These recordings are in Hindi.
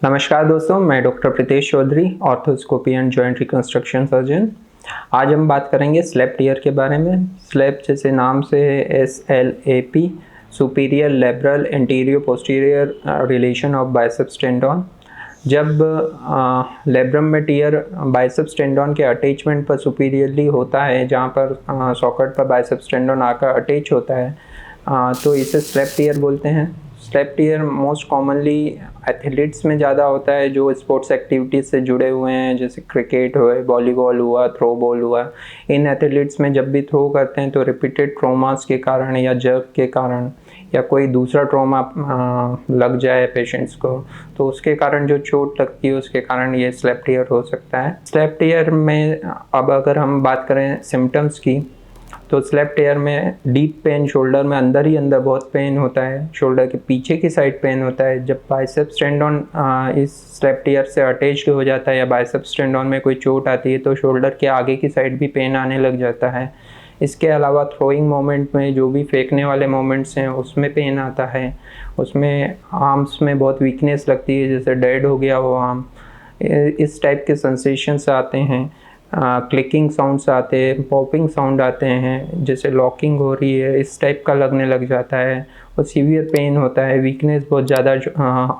नमस्कार दोस्तों, मैं doctor Pritesh Chaudhary, arthroscopy and joint reconstruction surgeon. आज हम बात करेंगे स्लेप टीयर के बारे में। स्लेप जैसे नाम से है SLAP, superior labral anterior posterior relation of biceps tendon. जब लेब्रम में टीयर बाइसेप्स टेंडन के अटैचमेंट पर सुपीरियरली होता है, जहाँ पर सॉकेट पर बाइसेप्स टेंडन आकर अटैच होता है, तो इसे स्लेप टीयर बोलते हैं। Slap tear most commonly athletes में ज़्यादा होता है जो स्पोर्ट्स एक्टिविटीज़ से जुड़े हुए हैं, जैसे क्रिकेट हुआ, वॉलीबॉल हुआ, थ्रो बॉल हुआ। इन एथलीट्स में जब भी थ्रो करते हैं तो रिपीटेड ट्रॉमास के कारण या जर्क के कारण या कोई दूसरा ट्रॉमा लग जाए पेशेंट्स को, तो उसके कारण जो चोट लगती है उसके कारण ये स्लेप टीयर हो सकता है। स्लेप टीयर में अब अगर हम बात करें सिम्टम्स की, तो स्लेप टीयर में डीप पेन, शोल्डर में अंदर ही अंदर बहुत पेन होता है, शोल्डर के पीछे की साइड पेन होता है। जब बाइसेप्स टेंडन इस स्लेप टीयर से अटैच्ड हो जाता है या बाइसेप्स टेंडन में कोई चोट आती है तो शोल्डर के आगे की साइड भी पेन आने लग जाता है। इसके अलावा थ्रोइंग मोमेंट में, जो भी फेंकने वाले मोमेंट्स हैं उसमें पेन आता है। उसमें आर्म्स में बहुत वीकनेस लगती है, जैसे डेड हो गया वो आर्म, इस टाइप के सेंसेशंस आते हैं। क्लिकिंग साउंड्स आते हैं, पॉपिंग साउंड आते हैं, जैसे लॉकिंग हो रही है इस टाइप का लगने लग जाता है। और सीवियर पेन होता है, वीकनेस बहुत ज़्यादा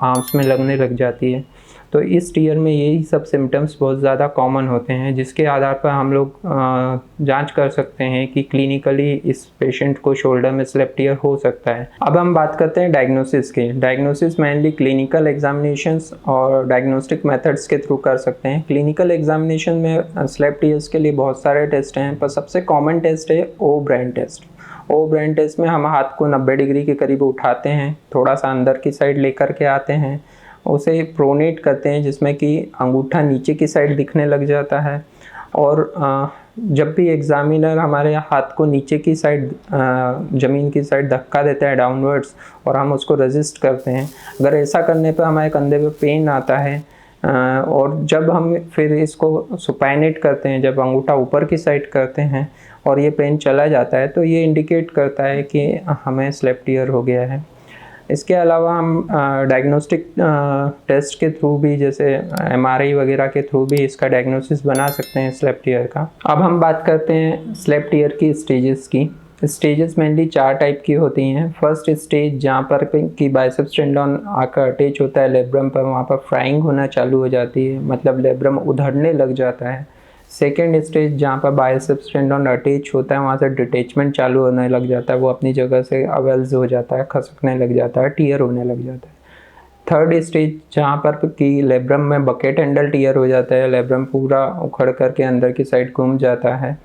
आर्म्स में लगने लग जाती है। तो इस टीयर में यही सब सिम्टम्स बहुत ज़्यादा कॉमन होते हैं, जिसके आधार पर हम लोग जांच कर सकते हैं कि क्लिनिकली इस पेशेंट को शोल्डर में स्लेप टीयर हो सकता है। अब हम बात करते हैं डायग्नोसिस की। डायग्नोसिस मेनली क्लिनिकल एग्जामिनेशंस और डायग्नोस्टिक मेथड्स के थ्रू कर सकते हैं। क्लिनिकल एग्जामिनेशन में स्लेप टीयर्स के लिए बहुत सारे टेस्ट हैं, पर सबसे कॉमन टेस्ट है ओ ब्रेन टेस्ट। ओ ब्रेन टेस्ट में हम हाथ को 90 डिग्री के करीब उठाते हैं, थोड़ा सा अंदर की साइड लेकर के आते हैं, उसे प्रोनेट करते हैं जिसमें कि अंगूठा नीचे की साइड दिखने लग जाता है। और जब भी एग्जामिनर हमारे हाथ को नीचे की साइड, ज़मीन की साइड धक्का देता है डाउनवर्ड्स, और हम उसको रेजिस्ट करते हैं, अगर ऐसा करने पर हमारे कंधे पे पेन आता है, और जब हम फिर इसको सुपाइनेट करते हैं, जब अंगूठा ऊपर की साइड करते हैं और ये पेन चला जाता है, तो ये इंडिकेट करता है कि हमें स्लेप टीयर हो गया है। इसके अलावा हम डायग्नोस्टिक टेस्ट के थ्रू भी, जैसे MRI वगैरह के थ्रू भी इसका डायग्नोसिस बना सकते हैं स्लेप टीयर का। अब हम बात करते हैं स्लेप टीयर की स्टेजेस की। स्टेजेस मेनली 4 टाइप की होती हैं। फर्स्ट स्टेज जहाँ पर कि बाइसेप्स टेंडन आकर अटैच होता है लेब्रम पर, वहाँ पर फ्राइंग होना चालू हो जाती है, मतलब लेब्रम उधड़ने लग जाता है। सेकेंड स्टेज जहाँ पर बाइसेप्स टेंडन अटैच होता है, वहाँ से डिटैचमेंट चालू होने लग जाता है, वो अपनी जगह से अवेल्स हो जाता है, खसकने लग जाता है, टीयर होने लग जाता है। थर्ड स्टेज जहाँ पर कि लेब्रम में बकेट हैंडल टीयर हो जाता है, लेब्रम पूरा उखड़ करके अंदर की साइड घूम जाता है।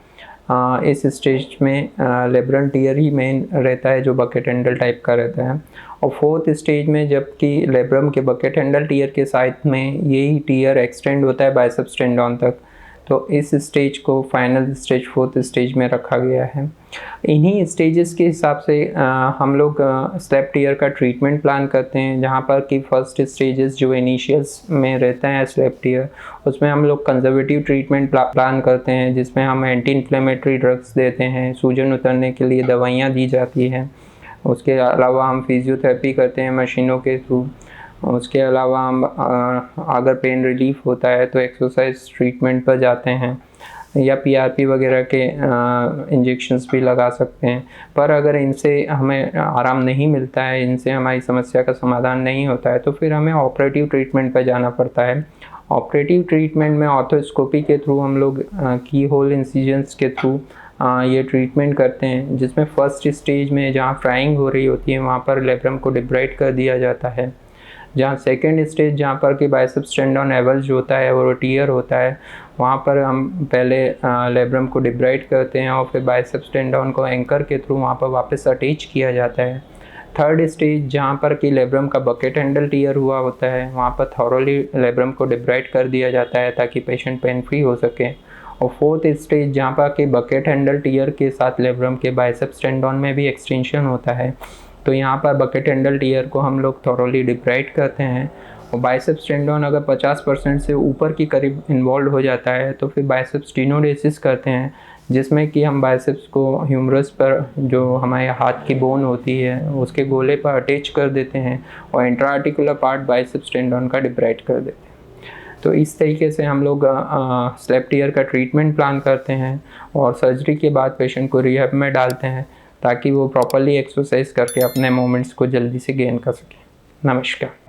इस स्टेज में लेब्रम टीयर ही मेन रहता है, जो बकेट हैंडल टाइप का रहता है। और फोर्थ स्टेज में जबकि लेब्रम के बकेट हैंडल टीयर के साइड में यही टीयर एक्सटेंड होता है बाइसेप्स टेंडन तक, तो इस स्टेज को फाइनल स्टेज, फोर्थ स्टेज में रखा गया है। इन्हीं स्टेजेस के हिसाब से हम लोग स्लेप टीयर का ट्रीटमेंट प्लान करते हैं, जहाँ पर कि फर्स्ट स्टेजेस जो इनिशियल्स में रहता है स्लेप टीयर, उसमें हम लोग कंजर्वेटिव ट्रीटमेंट प्लान करते हैं, जिसमें हम एंटी इन्फ्लेमेटरी ड्रग्स देते हैं, सूजन उतरने के लिए दवाइयाँ दी जाती हैं। उसके अलावा हम फिजियोथेरेपी करते हैं मशीनों के थ्रू। उसके अलावा हम अगर पेन रिलीफ होता है तो एक्सरसाइज ट्रीटमेंट पर जाते हैं, या PRP वगैरह के इंजेक्शंस भी लगा सकते हैं। पर अगर इनसे हमें आराम नहीं मिलता है, इनसे हमारी समस्या का समाधान नहीं होता है, तो फिर हमें ऑपरेटिव ट्रीटमेंट पर जाना पड़ता है। ऑपरेटिव ट्रीटमेंट में ऑर्थोस्कोपी के थ्रू हम लोग की होल इंसिजन्स के थ्रू ये ट्रीटमेंट करते हैं, जिसमें फर्स्ट स्टेज में जहाँ फ्राइंग हो रही होती है वहाँ पर लेब्रम को डिब्राइड कर दिया जाता है। जहाँ सेकेंड स्टेज जहाँ पर कि बाइसेप्स टेंडन एवल्ज होता है और टीयर होता है, वहाँ पर हम पहले लेब्रम को डिब्राइड करते हैं और फिर बाइसेप्स टेंडन को एंकर के थ्रू वहाँ पर वापस अटैच किया जाता है। थर्ड स्टेज जहाँ पर कि लेब्रम का बकेट हैंडल टीयर हुआ होता है, वहाँ पर थॉरोली लेब्रम को डिब्राइड कर दिया जाता है ताकि पेशेंट पेन फ्री हो सके। और फोर्थ स्टेज जहाँ पर कि बकेट हैंडल टीयर के साथ लेब्रम के बाइसेप्स टेंडन में भी एक्सटेंशन होता है, तो यहाँ पर बकेट हैंडल टीयर को हम लोग थॉरोली डिब्राइड करते हैं। और बाइसेप्स टेंडन अगर 50% से ऊपर की करीब इन्वॉल्व हो जाता है तो फिर बाइसेप्स स्टीनोडेसिस करते हैं, जिसमें कि हम बाइसेप्स को ह्यूमरस पर, जो हमारे हाथ की बोन होती है, उसके गोले पर अटैच कर देते हैं और इंट्राआर्टिकुलर पार्ट बाइसेप्स टेंडन का डिप्राइट कर देते हैं। तो इस तरीके से हम लोग स्लेप्ट ईयर का ट्रीटमेंट प्लान करते हैं और सर्जरी के बाद पेशेंट को रिहैब में डालते हैं ताकि वो प्रॉपरली एक्सरसाइज करके अपने मूवमेंट्स को जल्दी से गेन कर सकें। नमस्कार।